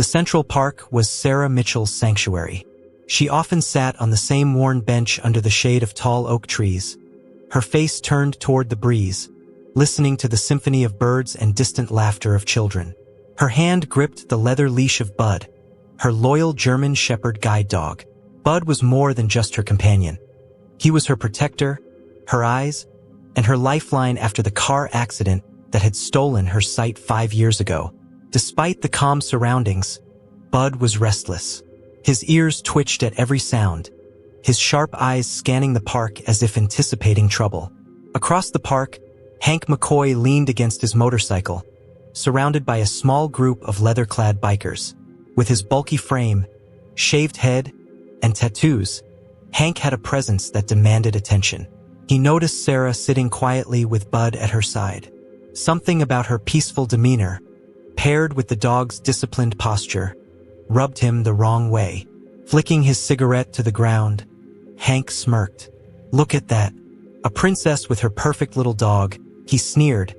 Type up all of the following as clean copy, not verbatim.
The Central Park was Sarah Mitchell's sanctuary. She often sat on the same worn bench under the shade of tall oak trees, her face turned toward the breeze, listening to the symphony of birds and distant laughter of children. Her hand gripped the leather leash of Bud, her loyal German Shepherd guide dog. Bud was more than just her companion. He was her protector, her eyes, and her lifeline after the car accident that had stolen her sight 5 years ago. Despite the calm surroundings, Bud was restless. His ears twitched at every sound, his sharp eyes scanning the park as if anticipating trouble. Across the park, Hank McCoy leaned against his motorcycle, surrounded by a small group of leather-clad bikers. With his bulky frame, shaved head, and tattoos, Hank had a presence that demanded attention. He noticed Sarah sitting quietly with Bud at her side. Something about her peaceful demeanor, paired with the dog's disciplined posture, rubbed him the wrong way. Flicking his cigarette to the ground, Hank smirked. "Look at that. A princess with her perfect little dog," he sneered,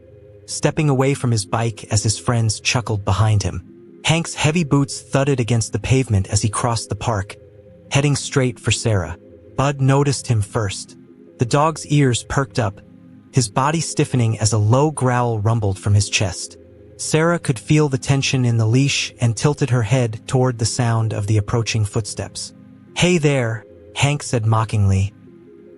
stepping away from his bike as his friends chuckled behind him. Hank's heavy boots thudded against the pavement as he crossed the park, heading straight for Sarah. Bud noticed him first. The dog's ears perked up, his body stiffening as a low growl rumbled from his chest. Sarah could feel the tension in the leash and tilted her head toward the sound of the approaching footsteps. "Hey there," Hank said mockingly,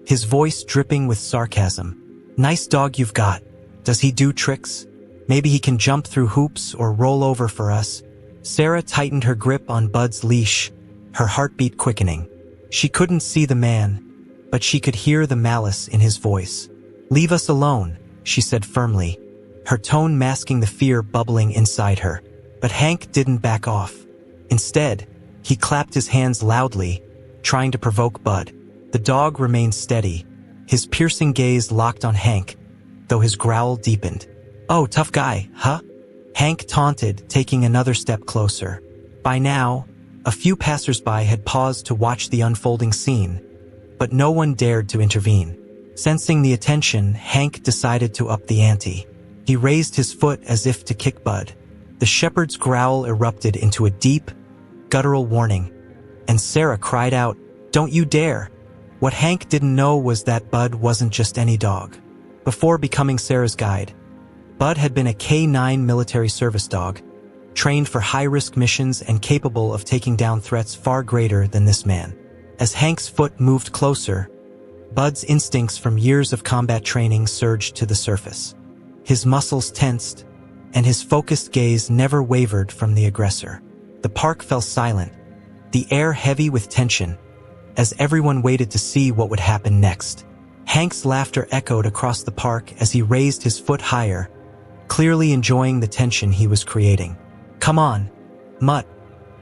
his voice dripping with sarcasm. "Nice dog you've got. Does he do tricks? Maybe he can jump through hoops or roll over for us." Sarah tightened her grip on Bud's leash, her heartbeat quickening. She couldn't see the man, but she could hear the malice in his voice. "Leave us alone," she said firmly, her tone masking the fear bubbling inside her. But Hank didn't back off. Instead, he clapped his hands loudly, trying to provoke Bud. The dog remained steady, his piercing gaze locked on Hank, though his growl deepened. "Oh, tough guy, huh?" Hank taunted, taking another step closer. By now, a few passersby had paused to watch the unfolding scene, but no one dared to intervene. Sensing the attention, Hank decided to up the ante. He raised his foot as if to kick Bud. The shepherd's growl erupted into a deep, guttural warning, and Sarah cried out, "Don't you dare!" What Hank didn't know was that Bud wasn't just any dog. Before becoming Sarah's guide, Bud had been a K-9 military service dog, trained for high-risk missions and capable of taking down threats far greater than this man. As Hank's foot moved closer, Bud's instincts from years of combat training surged to the surface. His muscles tensed, and his focused gaze never wavered from the aggressor. The park fell silent, the air heavy with tension, as everyone waited to see what would happen next. Hank's laughter echoed across the park as he raised his foot higher, clearly enjoying the tension he was creating. "Come on, Mutt,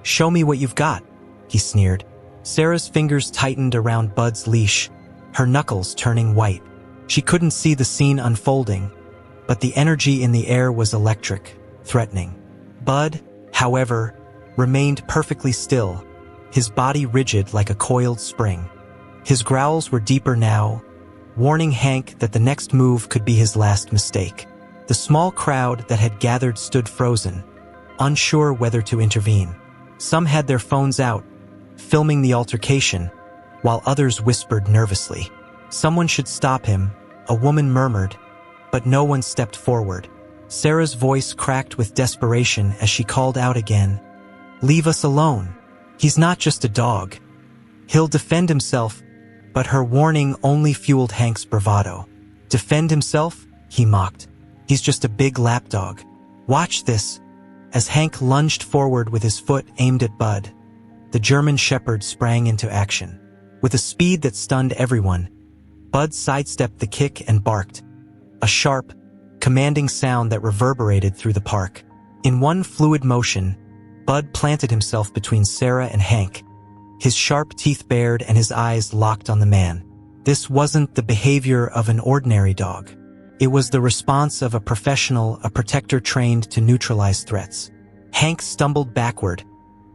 show me what you've got," he sneered. Sarah's fingers tightened around Bud's leash, her knuckles turning white. She couldn't see the scene unfolding, but the energy in the air was electric, threatening. Bud, however, remained perfectly still, his body rigid like a coiled spring. His growls were deeper now, warning Hank that the next move could be his last mistake. The small crowd that had gathered stood frozen, unsure whether to intervene. Some had their phones out, filming the altercation, while others whispered nervously. "Someone should stop him," a woman murmured, but no one stepped forward. Sarah's voice cracked with desperation as she called out again, "Leave us alone. He's not just a dog. He'll defend himself." But her warning only fueled Hank's bravado. "Defend himself?" he mocked. "He's just a big lapdog. Watch this." As Hank lunged forward with his foot aimed at Bud, the German Shepherd sprang into action. With a speed that stunned everyone, Bud sidestepped the kick and barked, a sharp, commanding sound that reverberated through the park. In one fluid motion, Bud planted himself between Sarah and Hank, his sharp teeth bared and his eyes locked on the man. This wasn't the behavior of an ordinary dog. It was the response of a professional, a protector trained to neutralize threats. Hank stumbled backward,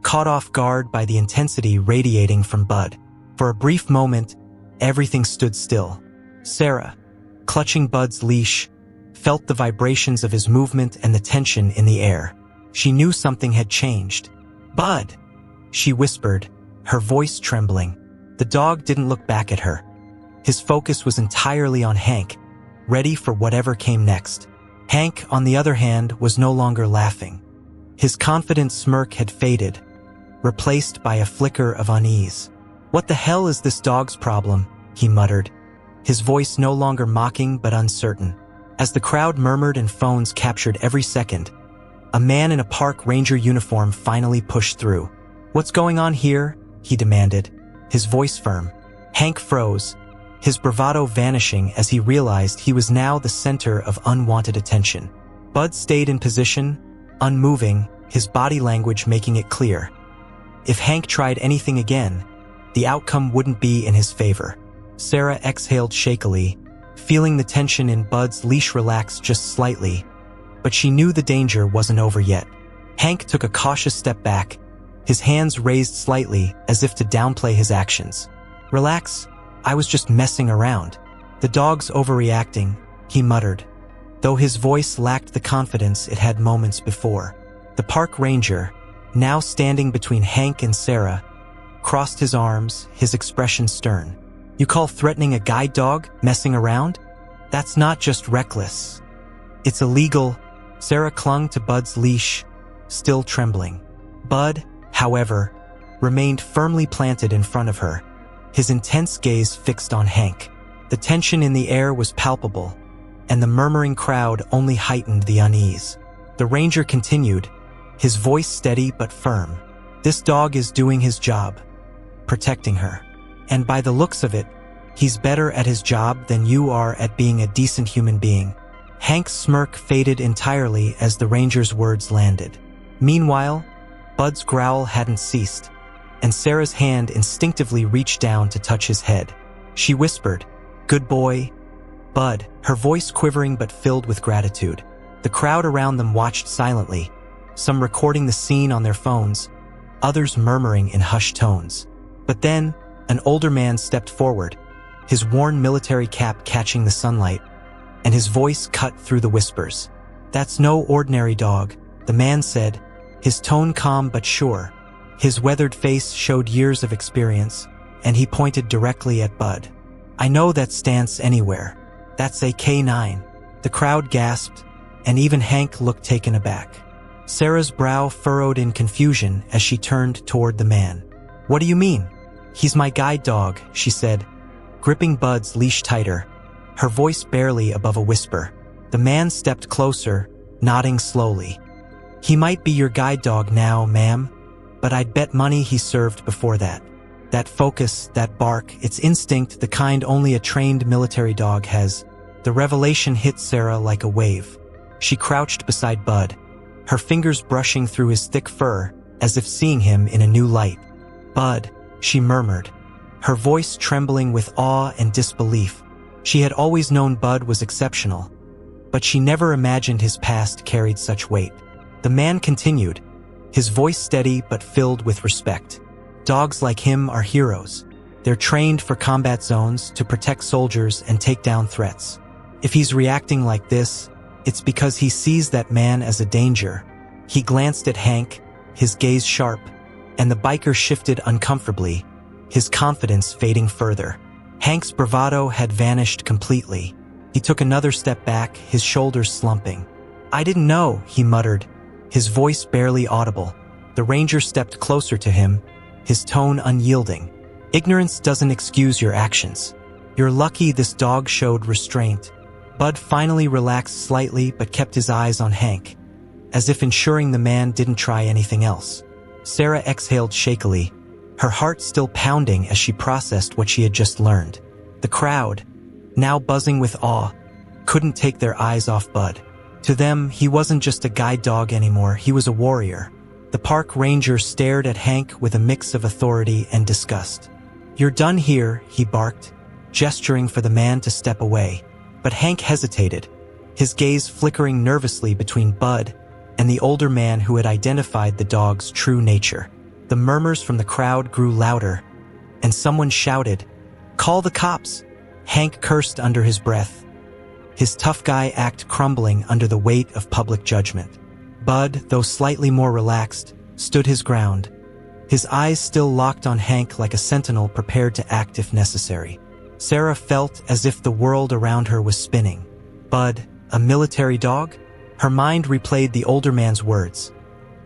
caught off guard by the intensity radiating from Bud. For a brief moment, everything stood still. Sarah, clutching Bud's leash, felt the vibrations of his movement and the tension in the air. She knew something had changed. "Bud," she whispered, her voice trembling. The dog didn't look back at her. His focus was entirely on Hank, ready for whatever came next. Hank, on the other hand, was no longer laughing. His confident smirk had faded, replaced by a flicker of unease. "What the hell is this dog's problem?" he muttered, his voice no longer mocking but uncertain. As the crowd murmured and phones captured every second, a man in a park ranger uniform finally pushed through. "What's going on here?" he demanded, his voice firm. Hank froze, his bravado vanishing as he realized he was now the center of unwanted attention. Bud stayed in position, unmoving, his body language making it clear. If Hank tried anything again, the outcome wouldn't be in his favor. Sarah exhaled shakily, feeling the tension in Bud's leash relax just slightly, but she knew the danger wasn't over yet. Hank took a cautious step back, his hands raised slightly as if to downplay his actions. "Relax, I was just messing around." "The dog's overreacting," he muttered, though his voice lacked the confidence it had moments before. The park ranger, now standing between Hank and Sarah, crossed his arms, his expression stern. "You call threatening a guide dog messing around? That's not just reckless. It's illegal." Sarah clung to Bud's leash, still trembling. Bud, however, remained firmly planted in front of her, his intense gaze fixed on Hank. The tension in the air was palpable, and the murmuring crowd only heightened the unease. The ranger continued, his voice steady but firm. "This dog is doing his job, protecting her. And by the looks of it, he's better at his job than you are at being a decent human being." Hank's smirk faded entirely as the ranger's words landed. Meanwhile, Bud's growl hadn't ceased, and Sarah's hand instinctively reached down to touch his head. She whispered, "Good boy, Bud," her voice quivering but filled with gratitude. The crowd around them watched silently, some recording the scene on their phones, others murmuring in hushed tones. But then, an older man stepped forward, his worn military cap catching the sunlight, and his voice cut through the whispers. "That's no ordinary dog," the man said, his tone calm but sure. His weathered face showed years of experience, and he pointed directly at Bud. "I know that stance anywhere. That's a K9. The crowd gasped, and even Hank looked taken aback. Sarah's brow furrowed in confusion as she turned toward the man. "What do you mean?" "He's my guide dog," she said, gripping Bud's leash tighter, her voice barely above a whisper. The man stepped closer, nodding slowly. "He might be your guide dog now, ma'am, but I'd bet money he served before that. That focus, that bark, it's instinct, the kind only a trained military dog has." The revelation hit Sarah like a wave. She crouched beside Bud, her fingers brushing through his thick fur as if seeing him in a new light. "Bud," she murmured, her voice trembling with awe and disbelief. She had always known Bud was exceptional, but she never imagined his past carried such weight. The man continued, his voice steady but filled with respect. "Dogs like him are heroes. They're trained for combat zones to protect soldiers and take down threats. If he's reacting like this, it's because he sees that man as a danger." He glanced at Hank, his gaze sharp, and the biker shifted uncomfortably, his confidence fading further. Hank's bravado had vanished completely. He took another step back, his shoulders slumping. "I didn't know," he muttered, his voice barely audible. The ranger stepped closer to him, his tone unyielding. "Ignorance doesn't excuse your actions. You're lucky this dog showed restraint." Bud finally relaxed slightly but kept his eyes on Hank, as if ensuring the man didn't try anything else. Sarah exhaled shakily, her heart still pounding as she processed what she had just learned. The crowd, now buzzing with awe, couldn't take their eyes off Bud. To them, he wasn't just a guide dog anymore, he was a warrior. The park ranger stared at Hank with a mix of authority and disgust. "You're done here," he barked, gesturing for the man to step away. But Hank hesitated, his gaze flickering nervously between Bud and the older man who had identified the dog's true nature. The murmurs from the crowd grew louder, and someone shouted, "Call the cops!" Hank cursed under his breath, his tough guy act crumbling under the weight of public judgment. Bud, though slightly more relaxed, stood his ground, his eyes still locked on Hank like a sentinel prepared to act if necessary. Sarah felt as if the world around her was spinning. Bud, a military dog? Her mind replayed the older man's words.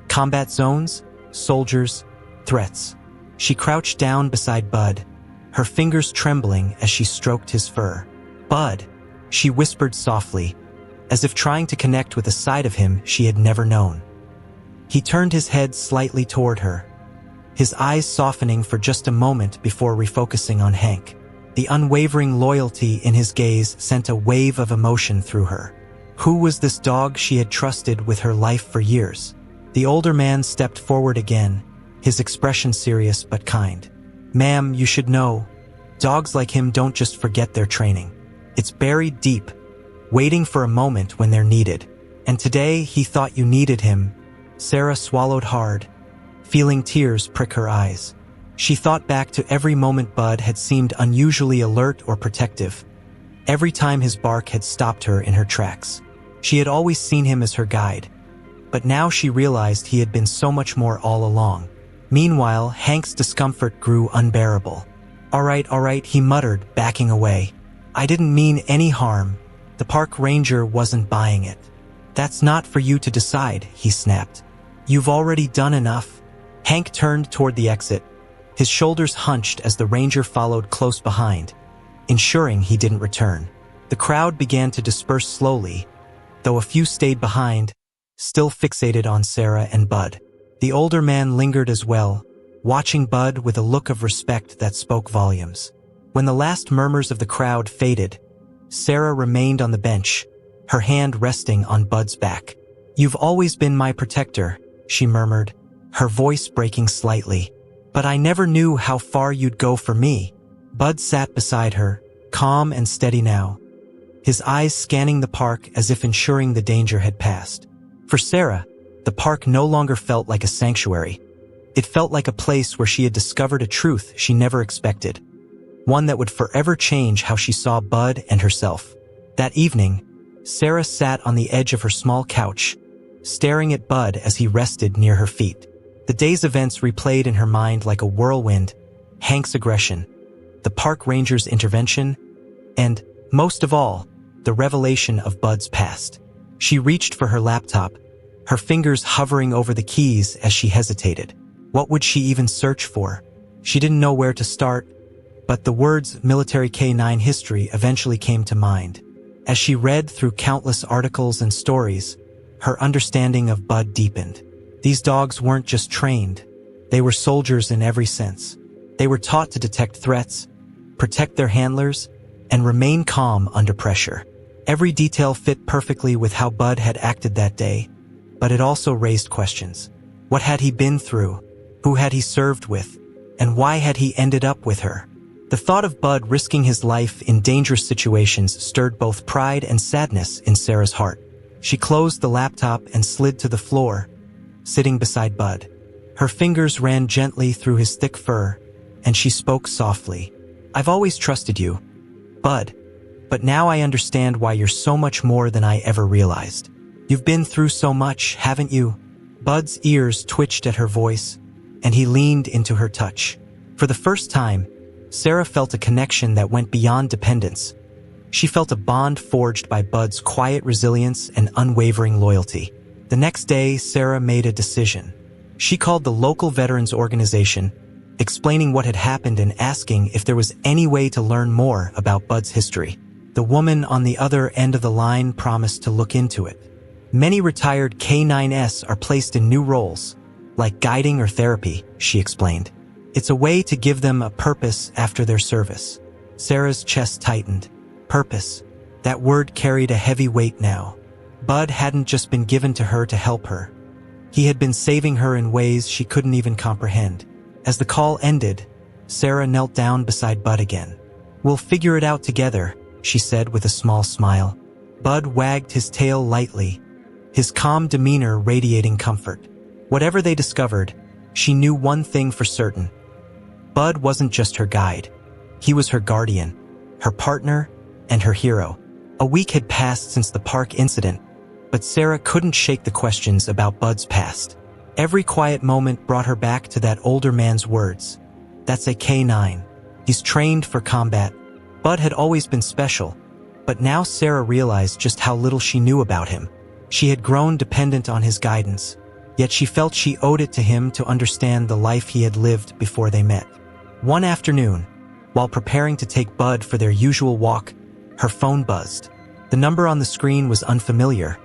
Combat zones, soldiers, threats. She crouched down beside Bud, her fingers trembling as she stroked his fur. Bud, she whispered softly, as if trying to connect with a side of him she had never known. He turned his head slightly toward her, his eyes softening for just a moment before refocusing on Hank. The unwavering loyalty in his gaze sent a wave of emotion through her. Who was this dog she had trusted with her life for years? The older man stepped forward again, his expression serious but kind. Ma'am, you should know, dogs like him don't just forget their training. It's buried deep, waiting for a moment when they're needed. And today he thought you needed him. Sarah swallowed hard, feeling tears prick her eyes. She thought back to every moment Bud had seemed unusually alert or protective. Every time his bark had stopped her in her tracks. She had always seen him as her guide. But now she realized he had been so much more all along. Meanwhile, Hank's discomfort grew unbearable. All right, he muttered, backing away. I didn't mean any harm. The park ranger wasn't buying it. That's not for you to decide, he snapped. You've already done enough. Hank turned toward the exit, his shoulders hunched as the ranger followed close behind, ensuring he didn't return. The crowd began to disperse slowly, though a few stayed behind, still fixated on Sarah and Bud. The older man lingered as well, watching Bud with a look of respect that spoke volumes. When the last murmurs of the crowd faded, Sarah remained on the bench, her hand resting on Bud's back. You've always been my protector, she murmured, her voice breaking slightly. But I never knew how far you'd go for me. Bud sat beside her, calm and steady now, his eyes scanning the park as if ensuring the danger had passed. For Sarah, the park no longer felt like a sanctuary. It felt like a place where she had discovered a truth she never expected, one that would forever change how she saw Bud and herself. That evening, Sarah sat on the edge of her small couch, staring at Bud as he rested near her feet. The day's events replayed in her mind like a whirlwind: Hank's aggression, the park ranger's intervention, and, most of all, the revelation of Bud's past. She reached for her laptop, her fingers hovering over the keys as she hesitated. What would she even search for? She didn't know where to start, but the words military K9 history eventually came to mind. As she read through countless articles and stories, her understanding of Bud deepened. These dogs weren't just trained, they were soldiers in every sense. They were taught to detect threats, protect their handlers, and remain calm under pressure. Every detail fit perfectly with how Bud had acted that day, but it also raised questions. What had he been through? Who had he served with? And why had he ended up with her? The thought of Bud risking his life in dangerous situations stirred both pride and sadness in Sarah's heart. She closed the laptop and slid to the floor, sitting beside Bud. Her fingers ran gently through his thick fur, and she spoke softly. I've always trusted you, Bud, but now I understand why you're so much more than I ever realized. You've been through so much, haven't you? Bud's ears twitched at her voice, and he leaned into her touch. For the first time, Sarah felt a connection that went beyond dependence. She felt a bond forged by Bud's quiet resilience and unwavering loyalty. The next day, Sarah made a decision. She called the local veterans organization, explaining what had happened and asking if there was any way to learn more about Bud's history. The woman on the other end of the line promised to look into it. Many retired K9s are placed in new roles, like guiding or therapy, she explained. It's a way to give them a purpose after their service. Sarah's chest tightened. Purpose. That word carried a heavy weight now. Bud hadn't just been given to her to help her. He had been saving her in ways she couldn't even comprehend. As the call ended, Sarah knelt down beside Bud again. We'll figure it out together, she said with a small smile. Bud wagged his tail lightly, his calm demeanor radiating comfort. Whatever they discovered, she knew one thing for certain. Bud wasn't just her guide. He was her guardian, her partner, and her hero. A week had passed since the park incident, but Sarah couldn't shake the questions about Bud's past. Every quiet moment brought her back to that older man's words. That's a K9. He's trained for combat. Bud had always been special, but now Sarah realized just how little she knew about him. She had grown dependent on his guidance, yet she felt she owed it to him to understand the life he had lived before they met. One afternoon, while preparing to take Bud for their usual walk, her phone buzzed. The number on the screen was unfamiliar,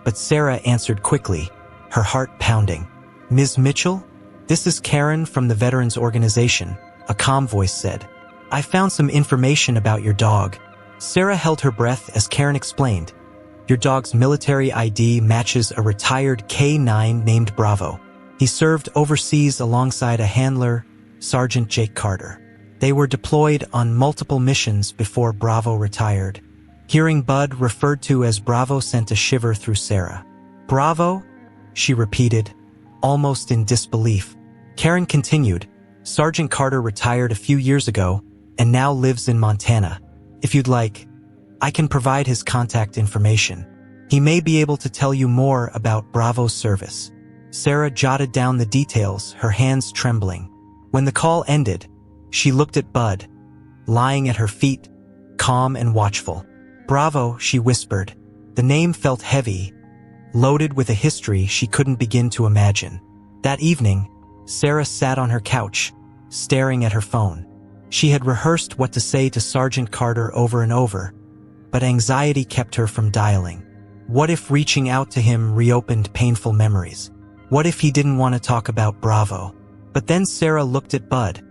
but Sarah answered quickly, her heart pounding. "Ms. Mitchell? This is Karen from the Veterans Organization," a calm voice said. "I found some information about your dog." Sarah held her breath as Karen explained. "Your dog's military ID matches a retired K9 named Bravo. He served overseas alongside a handler, Sergeant Jake Carter. They were deployed on multiple missions before Bravo retired." Hearing Bud referred to as Bravo sent a shiver through Sarah. "Bravo?" she repeated, almost in disbelief. Karen continued, "Sergeant Carter retired a few years ago and now lives in Montana. If you'd like, I can provide his contact information. He may be able to tell you more about Bravo's service." Sarah jotted down the details, her hands trembling. When the call ended, she looked at Bud, lying at her feet, calm and watchful. "Bravo," she whispered. The name felt heavy, loaded with a history she couldn't begin to imagine. That evening, Sarah sat on her couch, staring at her phone. She had rehearsed what to say to Sergeant Carter over and over, but anxiety kept her from dialing. What if reaching out to him reopened painful memories? What if he didn't want to talk about Bravo? But then Sarah looked at Bud,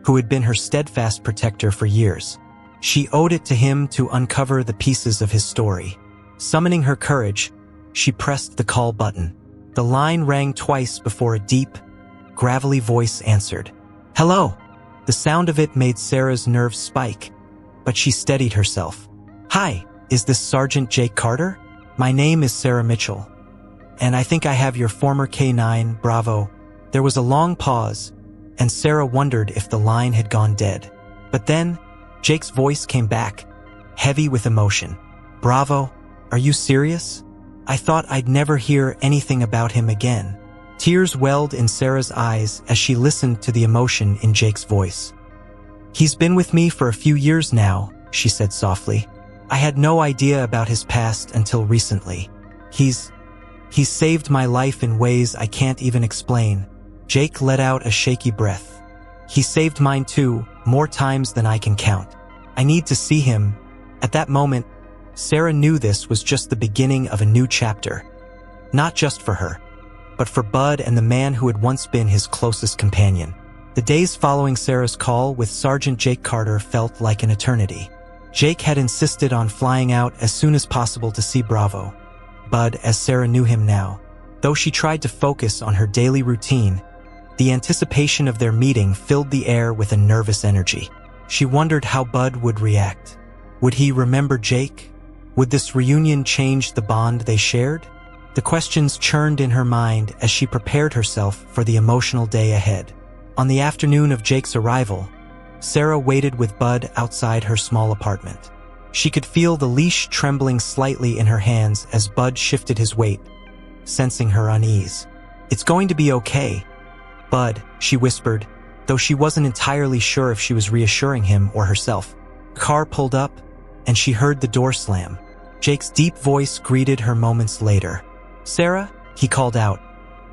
who had been her steadfast protector for years. She owed it to him to uncover the pieces of his story. Summoning her courage, she pressed the call button. The line rang twice before a deep, gravelly voice answered. "Hello!" The sound of it made Sarah's nerves spike, but she steadied herself. "Hi, is this Sergeant Jake Carter? My name is Sarah Mitchell, and I think I have your former K9, Bravo." There was a long pause, and Sarah wondered if the line had gone dead. But then, Jake's voice came back, heavy with emotion. "Bravo, are you serious? I thought I'd never hear anything about him again." Tears welled in Sarah's eyes as she listened to the emotion in Jake's voice. "He's been with me for a few years now," she said softly. "I had no idea about his past until recently. He's saved my life in ways I can't even explain." Jake let out a shaky breath. "He saved mine too, more times than I can count. I need to see him." At that moment, Sarah knew this was just the beginning of a new chapter. Not just for her, but for Bud and the man who had once been his closest companion. The days following Sarah's call with Sergeant Jake Carter felt like an eternity. Jake had insisted on flying out as soon as possible to see Bravo. Bud, as Sarah knew him now, though she tried to focus on her daily routine, the anticipation of their meeting filled the air with a nervous energy. She wondered how Bud would react. Would he remember Jake? Would this reunion change the bond they shared? The questions churned in her mind as she prepared herself for the emotional day ahead. On the afternoon of Jake's arrival, Sarah waited with Bud outside her small apartment. She could feel the leash trembling slightly in her hands as Bud shifted his weight, sensing her unease. "It's going to be okay, Bud," she whispered, though she wasn't entirely sure if she was reassuring him or herself. The car pulled up, and she heard the door slam. Jake's deep voice greeted her moments later. "Sarah?" he called out,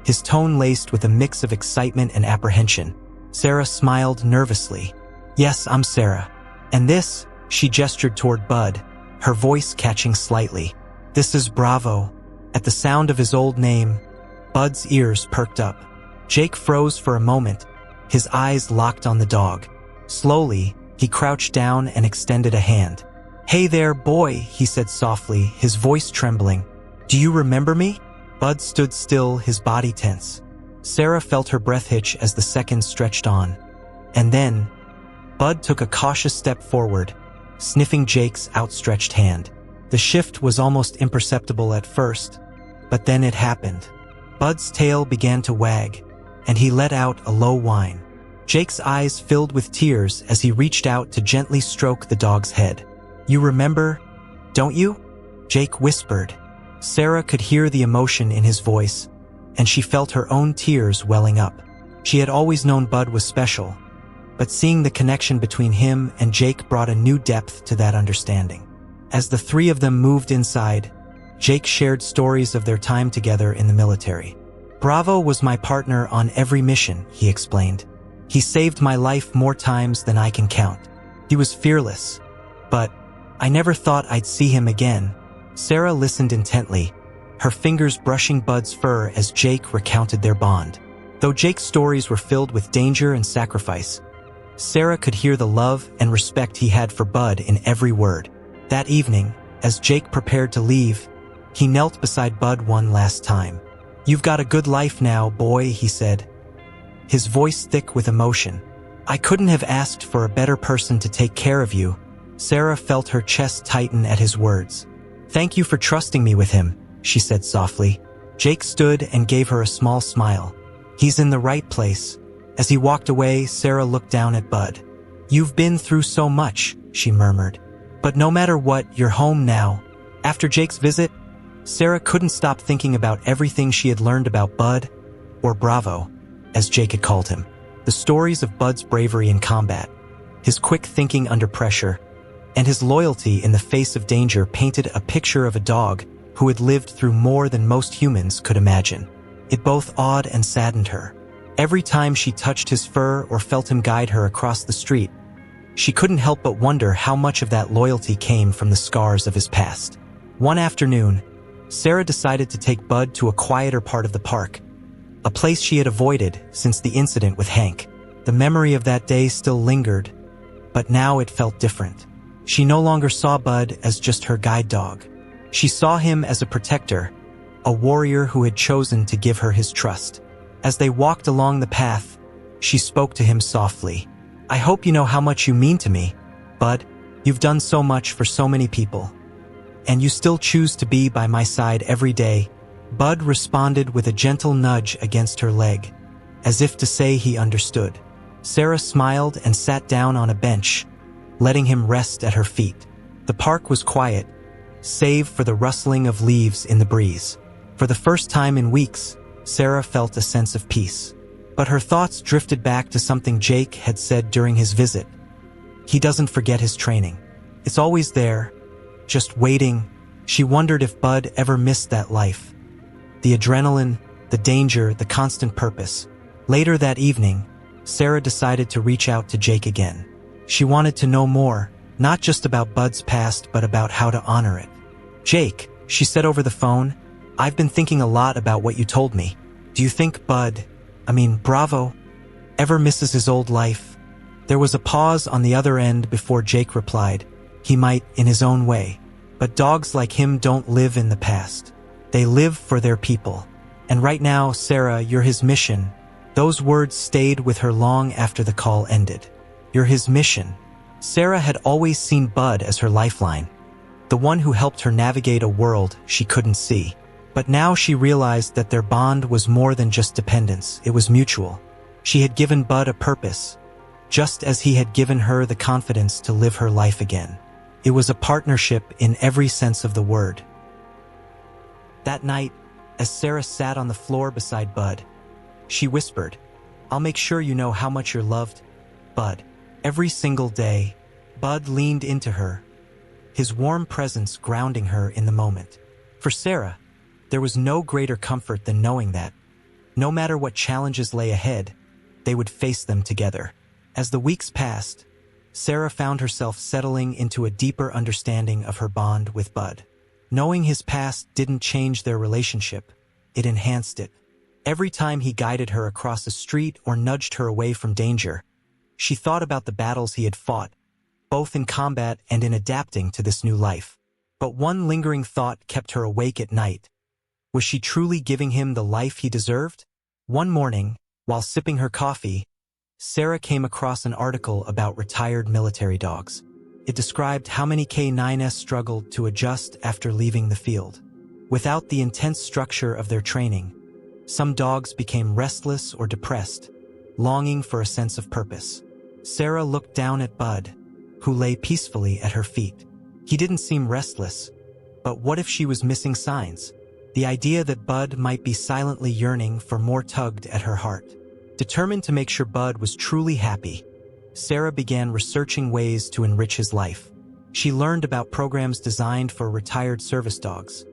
his tone laced with a mix of excitement and apprehension. Sarah smiled nervously. "Yes, I'm Sarah. And this," she gestured toward Bud, her voice catching slightly. "This is Bravo." At the sound of his old name, Bud's ears perked up. Jake froze for a moment, his eyes locked on the dog. Slowly, he crouched down and extended a hand. "Hey there, boy," he said softly, his voice trembling. "Do you remember me?" Bud stood still, his body tense. Sarah felt her breath hitch as the seconds stretched on. And then, Bud took a cautious step forward, sniffing Jake's outstretched hand. The shift was almost imperceptible at first, but then it happened. Bud's tail began to wag, and he let out a low whine. Jake's eyes filled with tears as he reached out to gently stroke the dog's head. "You remember, don't you?" Jake whispered. Sarah could hear the emotion in his voice, and she felt her own tears welling up. She had always known Bud was special, but seeing the connection between him and Jake brought a new depth to that understanding. As the three of them moved inside, Jake shared stories of their time together in the military. "Bravo was my partner on every mission," he explained. "He saved my life more times than I can count. He was fearless, but I never thought I'd see him again." Sarah listened intently, her fingers brushing Bud's fur as Jake recounted their bond. Though Jake's stories were filled with danger and sacrifice, Sarah could hear the love and respect he had for Bud in every word. That evening, as Jake prepared to leave, he knelt beside Bud one last time. "You've got a good life now, boy," he said, his voice thick with emotion. "I couldn't have asked for a better person to take care of you." Sarah felt her chest tighten at his words. "Thank you for trusting me with him," she said softly. Jake stood and gave her a small smile. "He's in the right place." As he walked away, Sarah looked down at Bud. "You've been through so much," she murmured. "But no matter what, you're home now." After Jake's visit, Sarah couldn't stop thinking about everything she had learned about Bud, or Bravo, as Jake had called him. The stories of Bud's bravery in combat, his quick thinking under pressure, and his loyalty in the face of danger painted a picture of a dog who had lived through more than most humans could imagine. It both awed and saddened her. Every time she touched his fur or felt him guide her across the street, she couldn't help but wonder how much of that loyalty came from the scars of his past. One afternoon, Sarah decided to take Bud to a quieter part of the park, a place she had avoided since the incident with Hank. The memory of that day still lingered, but now it felt different. She no longer saw Bud as just her guide dog. She saw him as a protector, a warrior who had chosen to give her his trust. As they walked along the path, she spoke to him softly. "I hope you know how much you mean to me, Bud. You've done so much for so many people, and you still choose to be by my side every day." Bud responded with a gentle nudge against her leg, as if to say he understood. Sarah smiled and sat down on a bench, letting him rest at her feet. The park was quiet, save for the rustling of leaves in the breeze. For the first time in weeks, Sarah felt a sense of peace. But her thoughts drifted back to something Jake had said during his visit. He doesn't forget his training. It's always there, just waiting. She wondered if Bud ever missed that life. The adrenaline, the danger, the constant purpose. Later that evening, Sarah decided to reach out to Jake again. She wanted to know more, not just about Bud's past, but about how to honor it. "Jake," she said over the phone, "I've been thinking a lot about what you told me. Do you think Bravo, ever misses his old life?" There was a pause on the other end before Jake replied. "He might, in his own way. But dogs like him don't live in the past. They live for their people. And right now, Sarah, you're his mission." Those words stayed with her long after the call ended. "You're his mission." Sarah had always seen Bud as her lifeline, the one who helped her navigate a world she couldn't see. But now she realized that their bond was more than just dependence, it was mutual. She had given Bud a purpose, just as he had given her the confidence to live her life again. It was a partnership in every sense of the word. That night, as Sarah sat on the floor beside Bud, she whispered, "I'll make sure you know how much you're loved, Bud." Every single day, Bud leaned into her, his warm presence grounding her in the moment. For Sarah, there was no greater comfort than knowing that, no matter what challenges lay ahead, they would face them together. As the weeks passed, Sarah found herself settling into a deeper understanding of her bond with Bud. Knowing his past didn't change their relationship, it enhanced it. Every time he guided her across a street or nudged her away from danger, she thought about the battles he had fought, both in combat and in adapting to this new life. But one lingering thought kept her awake at night. Was she truly giving him the life he deserved? One morning, while sipping her coffee, Sarah came across an article about retired military dogs. It described how many K9s struggled to adjust after leaving the field. Without the intense structure of their training, some dogs became restless or depressed, longing for a sense of purpose. Sarah looked down at Bud, who lay peacefully at her feet. He didn't seem restless, but what if she was missing signs? The idea that Bud might be silently yearning for more tugged at her heart. Determined to make sure Bud was truly happy, Sarah began researching ways to enrich his life. She learned about programs designed for retired service dogs,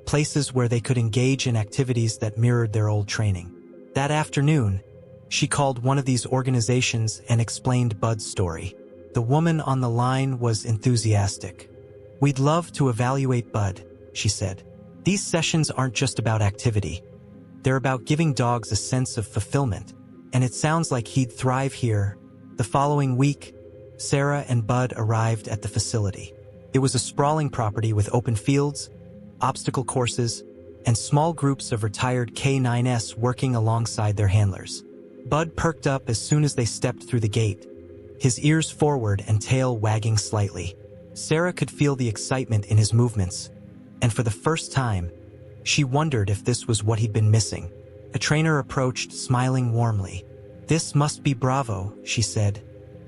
places where they could engage in activities that mirrored their old training. That afternoon, she called one of these organizations and explained Bud's story. The woman on the line was enthusiastic. "We'd love to evaluate Bud," she said. "These sessions aren't just about activity. They're about giving dogs a sense of fulfillment, and it sounds like he'd thrive here." The following week, Sarah and Bud arrived at the facility. It was a sprawling property with open fields, obstacle courses, and small groups of retired K9s working alongside their handlers. Bud perked up as soon as they stepped through the gate, his ears forward and tail wagging slightly. Sarah could feel the excitement in his movements, and for the first time, she wondered if this was what he'd been missing. A trainer approached, smiling warmly. "This must be Bravo," she said,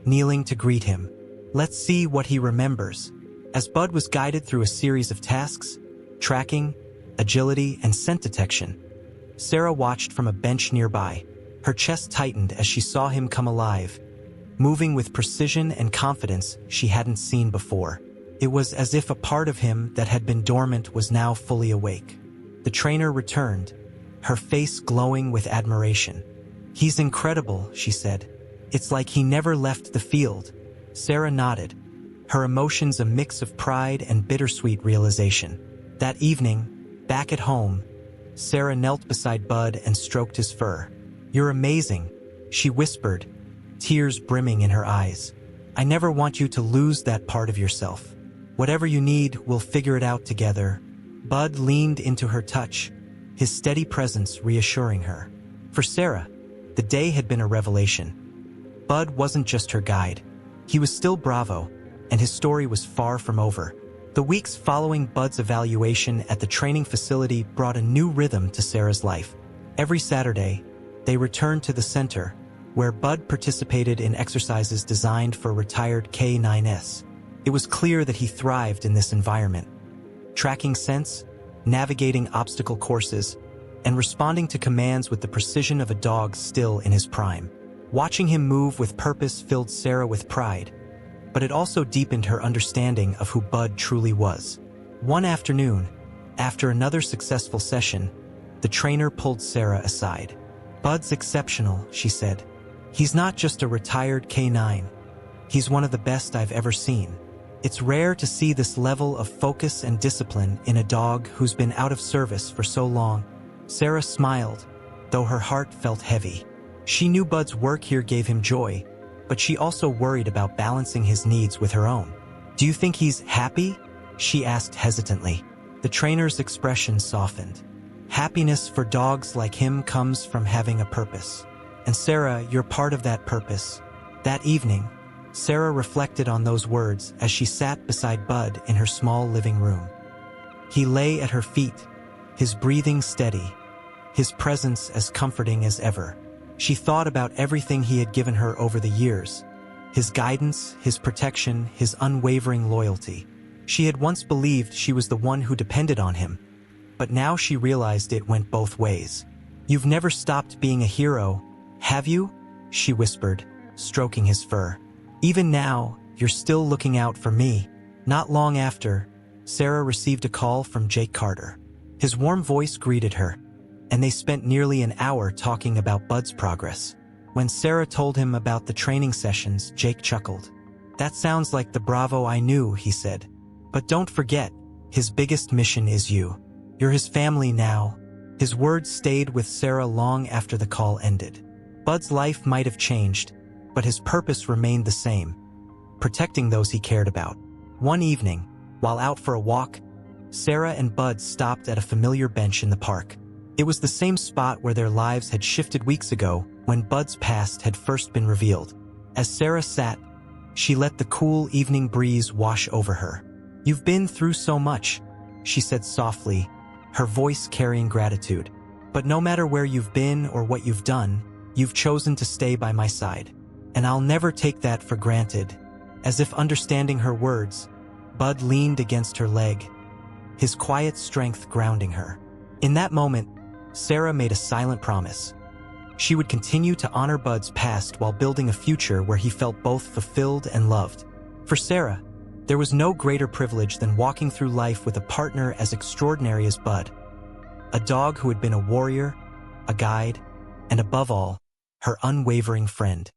kneeling to greet him. "Let's see what he remembers." As Bud was guided through a series of tasks, tracking, agility, and scent detection, Sarah watched from a bench nearby. Her chest tightened as she saw him come alive, moving with precision and confidence she hadn't seen before. It was as if a part of him that had been dormant was now fully awake. The trainer returned, her face glowing with admiration. "He's incredible," she said. "It's like he never left the field." Sarah nodded, her emotions a mix of pride and bittersweet realization. That evening, back at home, Sarah knelt beside Bud and stroked his fur. "You're amazing," she whispered, tears brimming in her eyes. "I never want you to lose that part of yourself. Whatever you need, we'll figure it out together." Bud leaned into her touch, his steady presence reassuring her. For Sarah, the day had been a revelation. Bud wasn't just her guide. He was still Bravo, and his story was far from over. The weeks following Bud's evaluation at the training facility brought a new rhythm to Sarah's life. Every Saturday, they returned to the center, where Bud participated in exercises designed for retired K9s. It was clear that he thrived in this environment, tracking scents, navigating obstacle courses, and responding to commands with the precision of a dog still in his prime. Watching him move with purpose filled Sarah with pride, but it also deepened her understanding of who Bud truly was. One afternoon, after another successful session, the trainer pulled Sarah aside. "Bud's exceptional," she said. "He's not just a retired K9. He's one of the best I've ever seen. It's rare to see this level of focus and discipline in a dog who's been out of service for so long." Sarah smiled, though her heart felt heavy. She knew Bud's work here gave him joy, but she also worried about balancing his needs with her own. "Do you think he's happy?" she asked hesitantly. The trainer's expression softened. "Happiness for dogs like him comes from having a purpose. And Sarah, you're part of that purpose." That evening, Sarah reflected on those words as she sat beside Bud in her small living room. He lay at her feet, his breathing steady, his presence as comforting as ever. She thought about everything he had given her over the years, his guidance, his protection, his unwavering loyalty. She had once believed she was the one who depended on him, but now she realized it went both ways. "You've never stopped being a hero, have you?" she whispered, stroking his fur. "Even now, you're still looking out for me." Not long after, Sarah received a call from Jake Carter. His warm voice greeted her, and they spent nearly an hour talking about Bud's progress. When Sarah told him about the training sessions, Jake chuckled. "That sounds like the Bravo I knew," he said. "But don't forget, his biggest mission is you. You're his family now." His words stayed with Sarah long after the call ended. Bud's life might have changed, but his purpose remained the same, protecting those he cared about. One evening, while out for a walk, Sarah and Bud stopped at a familiar bench in the park. It was the same spot where their lives had shifted weeks ago when Bud's past had first been revealed. As Sarah sat, she let the cool evening breeze wash over her. "You've been through so much," she said softly, her voice carrying gratitude. "But no matter where you've been or what you've done, you've chosen to stay by my side. And I'll never take that for granted." As if understanding her words, Bud leaned against her leg, his quiet strength grounding her. In that moment, Sarah made a silent promise. She would continue to honor Bud's past while building a future where he felt both fulfilled and loved. For Sarah, there was no greater privilege than walking through life with a partner as extraordinary as Bud, a dog who had been a warrior, a guide, and above all, her unwavering friend.